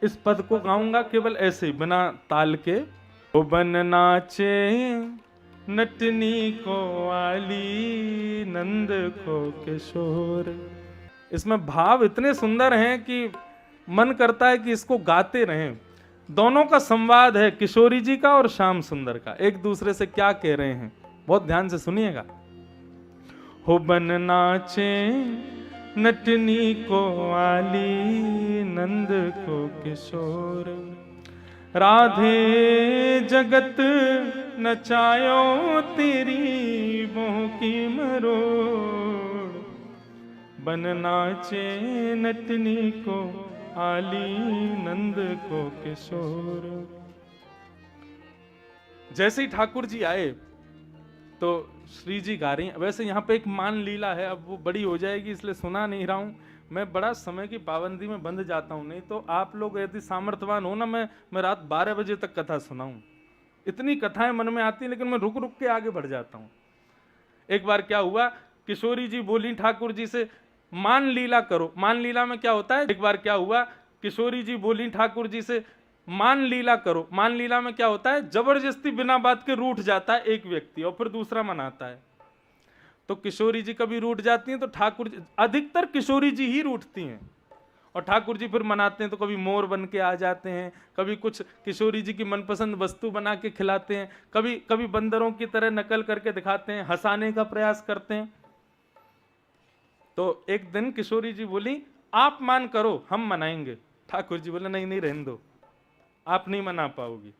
इस पद को गाऊंगा केवल ऐसे ही बिना ताल के। ओ बन नाचे नटनी को आली, नंद को किशोर। इसमें भाव इतने सुंदर हैं कि मन करता है कि इसको गाते रहें। दोनों का संवाद है, किशोरी जी का और श्याम सुंदर का, एक दूसरे से क्या कह रहे हैं, बहुत ध्यान से सुनिएगा। हो बन नाचे नटनी को आली, नंद को किशोर। राधे जगत नचायो तेरी मोह की मरोड़, बन नाचे नटनी को आली, नंद को किशोर। जैसे ही ठाकुर जी आए तो श्री जी गा रही हैं। वैसे यहाँ पे एक मान लीला है, अब वो बड़ी हो जाएगी इसलिए सुना नहीं रहा हूँ। मैं बड़ा समय की पाबंदी में बंध जाता हूँ, नहीं तो आप लोग यदि सामर्थ्यवान हो ना, मैं रात 12 बजे तक कथा सुनाऊं। इतनी कथाएं मन में आती हैं, लेकिन मैं रुक रुक के आगे बढ़ जाता हूँ। एक बार क्या हुआ, किशोरी जी बोली ठाकुर जी से मान लीला करो। मान लीला में क्या होता है, एक बार क्या हुआ, किशोरी जी बोली ठाकुर जी से मान लीला करो। मान लीला में क्या होता है, जबरदस्ती बिना बात के रूठ जाता है एक व्यक्ति और फिर दूसरा मनाता है। तो किशोरी जी कभी रूठ जाती हैं तो ठाकुर जी, अधिकतर किशोरी जी ही रूठती हैं और ठाकुर जी फिर मनाते हैं। तो कभी मोर बन के आ जाते हैं, कभी कुछ किशोरी जी की मनपसंद वस्तु बना के खिलाते हैं, कभी कभी बंदरों की तरह नकल करके दिखाते हैं, हंसाने का प्रयास करते हैं। तो एक दिन किशोरी जी बोली आप मान करो, हम मनाएंगे। ठाकुर जी बोले नहीं नहीं रहने दो, आप नहीं मना पाओगी।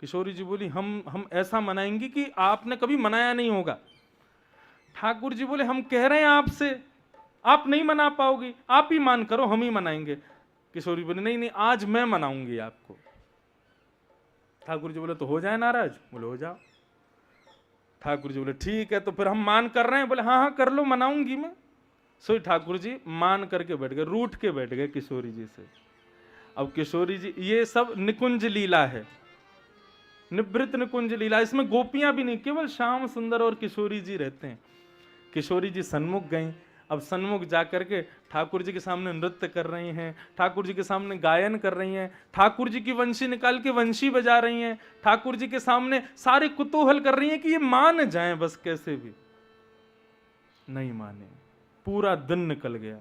किशोरी जी बोली हम ऐसा मनाएंगे कि आपने कभी मनाया नहीं होगा। ठाकुर जी बोले हम कह रहे हैं आपसे, आप नहीं मना पाओगी, आप ही मान करो, हम ही मनाएंगे। किशोरी बोली नहीं नहीं आज मैं मनाऊंगी आपको। ठाकुर जी बोले तो हो जाए नाराज, बोले हो जाओ। ठाकुर जी बोले ठीक है, तो फिर हम मान कर रहे हैं। बोले हाँ हाँ कर लो, मनाऊंगी मैं। सो ठाकुर जी मान करके बैठ गए, रूठ के बैठ गए किशोरी जी से। अब किशोरी जी, ये सब निकुंज लीला है, निवृत्त निकुंज लीला। इसमें गोपियां भी नहीं, केवल श्याम सुंदर और किशोरी जी रहते हैं। किशोरी जी सन्मुख गई। अब सन्मुख जाकर के ठाकुर जी के सामने नृत्य कर रही हैं, ठाकुर जी के सामने गायन कर रही हैं, ठाकुर जी की वंशी निकाल के वंशी बजा रही हैं, ठाकुर जी के सामने सारे कुतूहल कर रही हैं कि ये मान जाएं, बस कैसे भी नहीं माने। पूरा दिन निकल गया।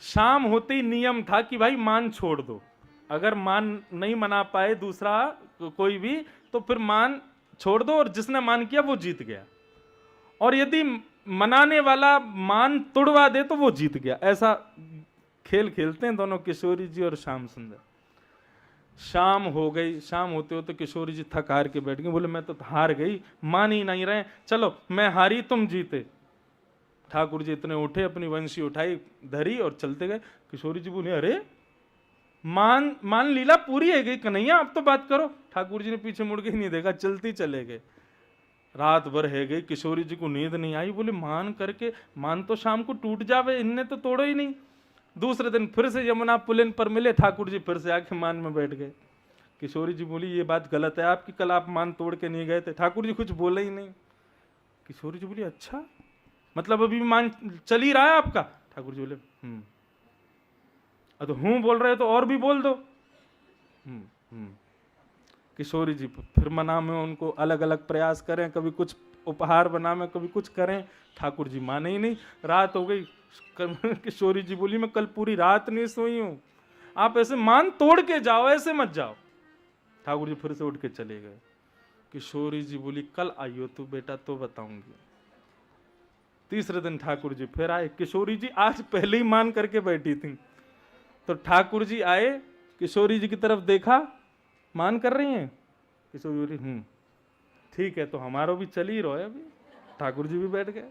शाम होते ही नियम था कि भाई मान छोड़ दो, अगर मान नहीं मना पाए दूसरा कोई भी तो फिर मान छोड़ दो, और जिसने मान किया वो जीत गया, और यदि मनाने वाला मान तोड़वा दे तो वो जीत गया। ऐसा खेल खेलते हैं दोनों, किशोरी जी और श्याम सुंदर। शाम हो गई, शाम होते होते किशोरी जी थक हार के बैठ गई। बोले मैं तो हार गई, मान ही नहीं रहे, चलो मैं हारी तुम जीते। ठाकुर जी इतने उठे, अपनी वंशी उठाई धरी और चलते गए। किशोरी जी बोले अरे मान लीला पूरी है गई कन्हैया, अब तो बात करो। ठाकुर जी ने पीछे मुड़ के नहीं देखा, चलती चले गए। रात भर है गई, किशोरी जी को नींद नहीं आई। बोले मान करके, मान तो शाम को टूट जावे, इनने तो तोड़ो ही नहीं। दूसरे दिन फिर से यमुना पुलिन पर मिले, ठाकुर जी फिर से आके मान में बैठ गए। किशोरी जी बोली ये बात गलत है आपकी, कल आप मान तोड़ के नहीं गए थे। ठाकुर जी कुछ बोले ही नहीं। किशोरी जी बोली अच्छा, मतलब अभी मान चल ही रहा है आपका? ठाकुर जी बोले तो हूं बोल रहे तो और भी बोल दो। किशोरी जी फिर मना में उनको अलग अलग प्रयास करें, कभी कुछ उपहार बना में, कभी कुछ करें। ठाकुर जी माने ही नहीं। रात हो गई, किशोरी जी बोली मैं कल पूरी रात नहीं सोई हूं, आप ऐसे मान तोड़ के जाओ, ऐसे मत जाओ। ठाकुर जी फिर से उठ के चले गए। किशोरी जी बोली कल आइयो तू बेटा तो बताऊंगी। तीसरे दिन ठाकुर जी फिर आए। किशोरी जी आज पहले ही मान करके बैठी थी। तो ठाकुर जी आए, किशोरी जी की तरफ देखा, मान कर रही हैं। किशोरी बोली ठीक है, तो हमारा भी चल ही रहा है अभी। ठाकुर जी भी बैठ गए।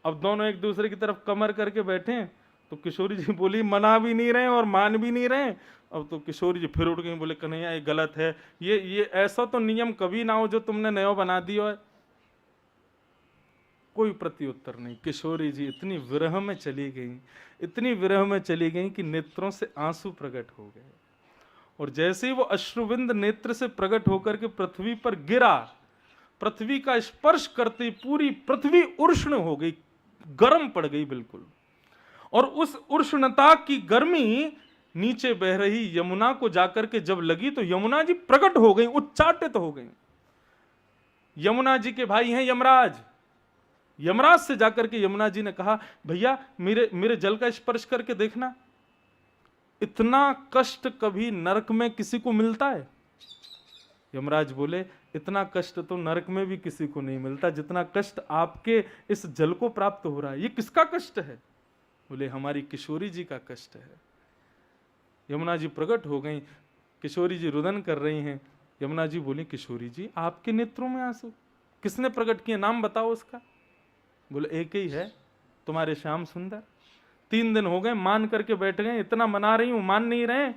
अब दोनों एक दूसरे की तरफ कमर करके बैठे। तो किशोरी जी बोली मना भी नहीं रहे और मान भी नहीं रहे। अब तो किशोरी जी फिर उठ गई, बोले कन्हैया ये गलत है, ये ऐसा तो नियम कभी ना हो जो तुमने नया बना दिया है। कोई प्रत्युत्तर नहीं। किशोरी जी इतनी विरह में चली गई, इतनी विरह में चली गई कि नेत्रों से आंसू प्रकट हो गए। और जैसे ही वो अश्रुविंद नेत्र से प्रकट होकर के पृथ्वी पर गिरा, पृथ्वी का स्पर्श करते पूरी पृथ्वी उष्ण हो गई, गर्म पड़ गई बिल्कुल। और उस उष्णता की गर्मी नीचे बह रही यमुना को जाकर के जब लगी तो यमुना जी प्रकट हो गई, उच्चाटित हो गई। यमुना जी के भाई हैं यमराज। यमराज से जाकर के यमुना जी ने कहा, भैया मेरे मेरे जल का स्पर्श करके देखना। इतना कष्ट कभी नरक में किसी को मिलता है? यमराज बोले, इतना कष्ट तो नरक में भी किसी को नहीं मिलता जितना कष्ट आपके इस जल को प्राप्त हो रहा है। ये किसका कष्ट है? बोले, हमारी किशोरी जी का कष्ट है। यमुना जी प्रकट हो गई, किशोरी जी रुदन कर रही हैं। यमुना जी बोली, किशोरी जी आपके नेत्रों में आंसू किसने प्रकट किए, नाम बताओ उसका। बोले, एक ही है, तुम्हारे श्याम सुंदर। 3 दिन हो गए मान करके बैठ गए, इतना मना रही हूं मान नहीं रहे।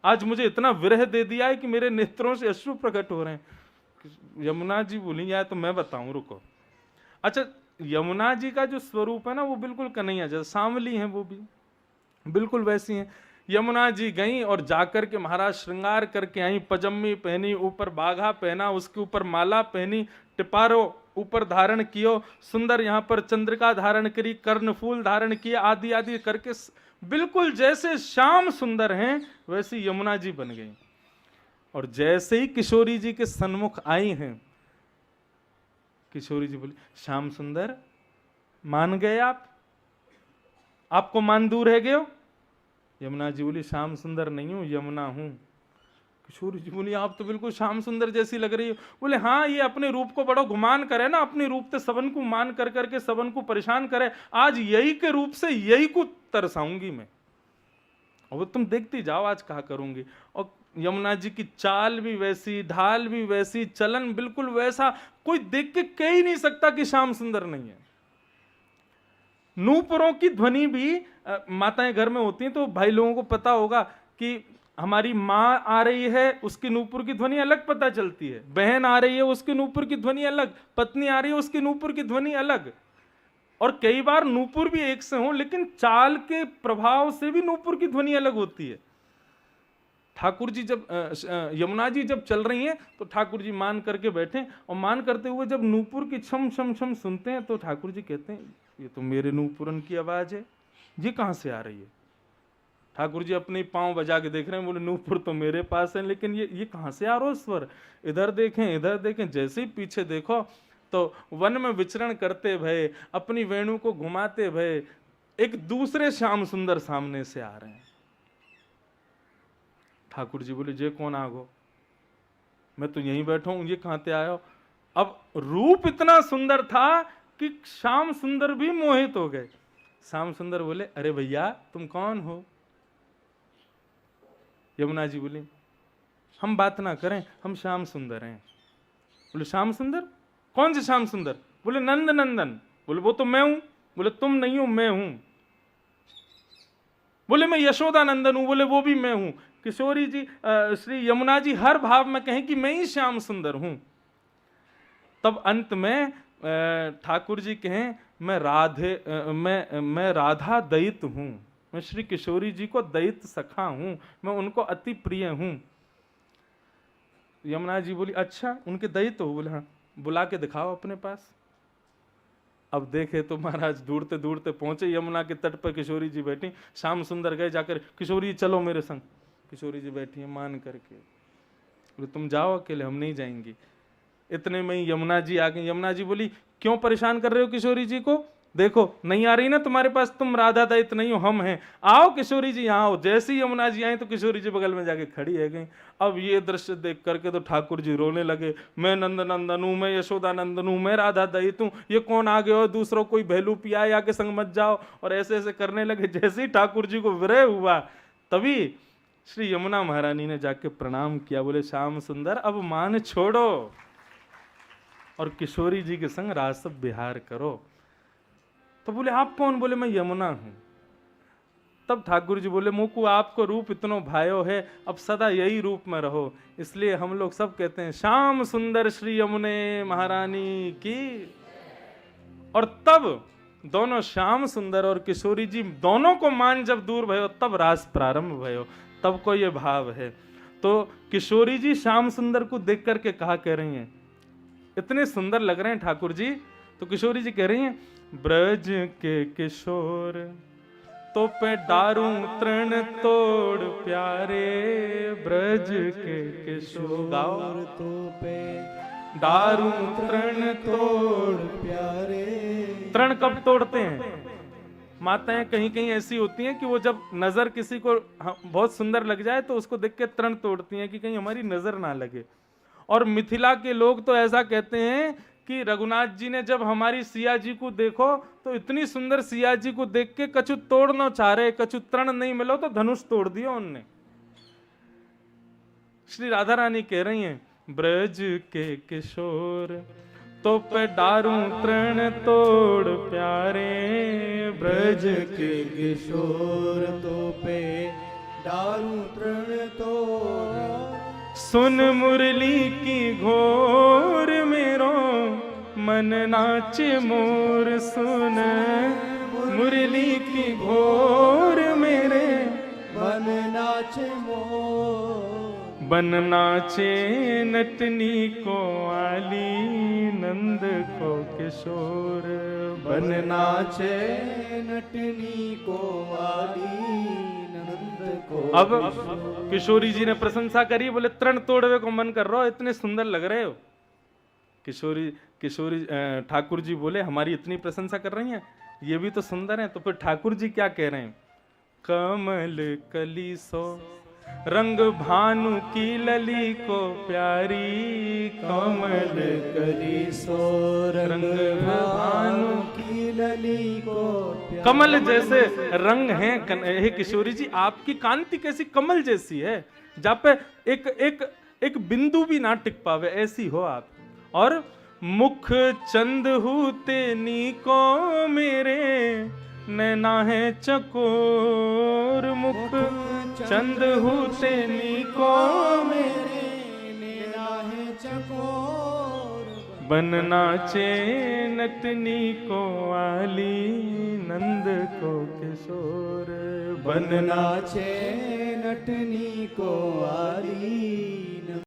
आज मुझे इतना विरह दे दिया है कि मेरे नेत्रों से अश्रु प्रकट हो रहे हैं। यमुना जी बोली, या तो मैं बताऊं, रुको। अच्छा, यमुना जी का जो स्वरूप है ना, वो बिल्कुल कन्हैया जैसा, सांवली है, वो भी बिल्कुल वैसी हैं। यमुना जी गई और जाकर के महाराज श्रृंगार करके आई, पजम्मी पहनी, ऊपर बाघा पहना, उसके ऊपर माला पहनी, टिपारो ऊपर धारण कियो, सुंदर यहाँ पर चंद्रिका धारण करी, कर्णफूल धारण किए, आदि आदि करके बिल्कुल जैसे श्याम सुंदर हैं वैसी यमुना जी बन गई। और जैसे ही किशोरी जी के सन्मुख आई हैं, किशोरी जी बोली, श्याम सुंदर मान गए आप? आपको मान दूर है गयो? यमुना जी बोली, श्याम सुंदर नहीं हूं, यमुना हूं। किशोरी जी बोली, आप तो बिल्कुल श्याम सुंदर जैसी लग रही हो। बोले, हाँ, ये अपने रूप को बड़ो गुमान करे ना, अपने रूप से सबन को मान कर करके सबन को परेशान करे। आज यही के रूप से यही को तरसाऊंगी मैं, और तुम देखती जाओ आज कहा करूंगी। और यमुना जी की चाल भी वैसी, ढाल भी वैसी, चलन बिल्कुल वैसा, कोई देख के कह ही नहीं सकता कि श्याम सुंदर नहीं है। नूपुरों की ध्वनि भी, माताएं घर में होती हैं तो भाई लोगों को पता होगा कि हमारी माँ आ रही है, उसकी नूपुर की ध्वनि अलग पता चलती है, बहन आ रही है उसकी नूपुर की ध्वनि अलग, पत्नी आ रही है उसकी नूपुर की ध्वनि अलग। और कई बार नूपुर भी एक से हो, लेकिन चाल के प्रभाव से भी नूपुर की ध्वनि अलग होती है। ठाकुर जी जब यमुना जी जब चल रही हैं तो ठाकुर जी मान करके बैठे, और मान करते हुए जब नूपुर की छम छम छम सुनते हैं तो ठाकुर जी कहते हैं, ये तो मेरे नूपुरन की आवाज है, ये कहां से आ रही है? ठाकुर जी अपने पांव बजा के देख रहे हैं, बोले, नूपुर तो मेरे पास है, लेकिन ये कहां से आ रहा है स्वर? इधर देखें, जैसे ही पीछे देखो तो वन में विचरण करते भये, अपनी वेणु को घुमाते भये एक दूसरे श्याम सुंदर सामने से आ रहे हैं। ठाकुर जी बोले, जे कौन आगो? मैं तो यहीं बैठा हूं, ये कहां से आयो? अब रूप इतना सुंदर था कि श्याम सुंदर भी मोहित हो गए। श्याम सुंदर बोले, अरे भैया तुम कौन हो? यमुना जी बोली, हम बात ना करें, हम श्याम सुंदर हैं। बोले, श्याम सुंदर? कौन से श्याम सुंदर? बोले, नंद नंदन। बोले, वो तो मैं हूं। बोले, तुम नहीं हो, मैं हूं। बोले, मैं यशोदा नंदन हूं। बोले, वो भी मैं हूं। किशोरी जी, श्री यमुना जी हर भाव में कहें कि मैं ही श्याम सुंदर हूं। तब अंत में ठाकुर जी कहें, मैं राधा दयित हूं, मैं श्री किशोरी जी को दयित सखा हूं, मैं उनको अति प्रिय हूं। यमुना जी बोली, अच्छा उनके दयित हो? बोले, हाँ। बुला के दिखाओ अपने पास। अब देखे तो महाराज दूरते दूरते पहुंचे, यमुना के तट पर किशोरी जी बैठी, श्याम सुंदर गए जाकर, किशोरी चलो मेरे संग। किशोरी जी बैठी है मान करके। बोले, तुम जाओ अकेले, हम नहीं जाएंगी। इतने में ही यमुना जी आ गई। यमुना जी बोली, क्यों परेशान कर रहे हो किशोरी जी को? देखो नहीं आ रही ना तुम्हारे पास, तुम राधा दयित नहीं हो, हम हैं, आओ किशोरी जी यहाँ आओ। जैसे ही यमुना जी आई तो किशोरी जी बगल में जाके खड़ी है गई। अब ये दृश्य देख करके तो ठाकुर जी रोने लगे, मैं नंद नंदन हूँ, मैं यशोदा नंदन हूँ, मैं राधा दयित हूँ, ये कौन आ गए हो? दूसरों कोई भैलू पियाए आके संग मत जाओ। और ऐसे ऐसे करने लगे। जैसे ही ठाकुर जी को विरह हुआ तभी श्री यमुना महारानी ने जाके प्रणाम किया। बोले, श्याम सुंदर अब मान छोड़ो और किशोरी जी के संग रास विहार करो। तो बोले, आप कौन? बोले, मैं यमुना हूं। तब ठाकुर जी बोले, मुकु आपको रूप इतनो भायो है, अब सदा यही रूप में रहो। इसलिए हम लोग सब कहते हैं, श्याम सुंदर श्री यमुने महारानी की। और तब दोनों श्याम सुंदर और किशोरी जी दोनों को मान जब दूर भयो, तब रास प्रारंभ भयो। तब को ये भाव है। तो किशोरी जी श्याम सुंदर को देख करके कहा कह रही हैं, इतने सुंदर लग रहे हैं ठाकुर जी। तो किशोरी जी कह रही हैं, ब्रज के किशोर तो पे डारूं तृण तोड़ प्यारे ब्रज के किशोर। गाओ। तो पे डारूं तृण तोड़। प्यारे। तृण कब तोड़ते हैं? माताएं कहीं कहीं ऐसी होती हैं कि वो जब नजर किसी को बहुत सुंदर लग जाए तो उसको देख के तृण तोड़ती हैं कि कहीं हमारी नजर ना लगे। और मिथिला के लोग तो ऐसा कहते हैं कि रघुनाथ जी ने जब हमारी सिया जी को देखो तो इतनी सुंदर सिया जी को देख के कछु तोड़ना चाह रहे, कछु तृण नहीं मिलो तो धनुष तोड़ दिया उनने। श्री राधा रानी कह रही हैं ब्रज के किशोर तो पे डारूं तृण तोड़ प्यारे ब्रज के किशोर तो पे डारूं तृण तोड़। सुन मुरली की घोर मेरो मन नाचे मोर। सुन मुरली की घोर मेरे मन नाचे मोर। बन नाचे नटनी को आली नंद को किशोर। बन नाचे नटनी को आली नंद को। अब किशोरी जी ने प्रशंसा करी, बोले तृण तोड़वे को मन कर रहा हो, इतने सुंदर लग रहे हो। किशोरी ठाकुर जी बोले हमारी इतनी प्रशंसा कर रही हैं, ये भी तो सुंदर हैं। तो फिर ठाकुर जी क्या कह रहे हैं? कमल कली सो रंग भानु की लली को प्यारी। कमल कली सो रंग भानु की लली को प्यारी। कमल जैसे रंग हैं हे किशोरी जी, आपकी कांति कैसी कमल जैसी है, जहाँ पे एक एक एक बिंदु भी ना टिक पावे, ऐसी हो आप। और मुख चंद हूते नी को मेरे नैना है चकोर। मुख चंद हूते नी को मेरे नैना है चकोर। बन नाचे नटनी को आली नंद को किशोर। बन नाचे नटनी को आली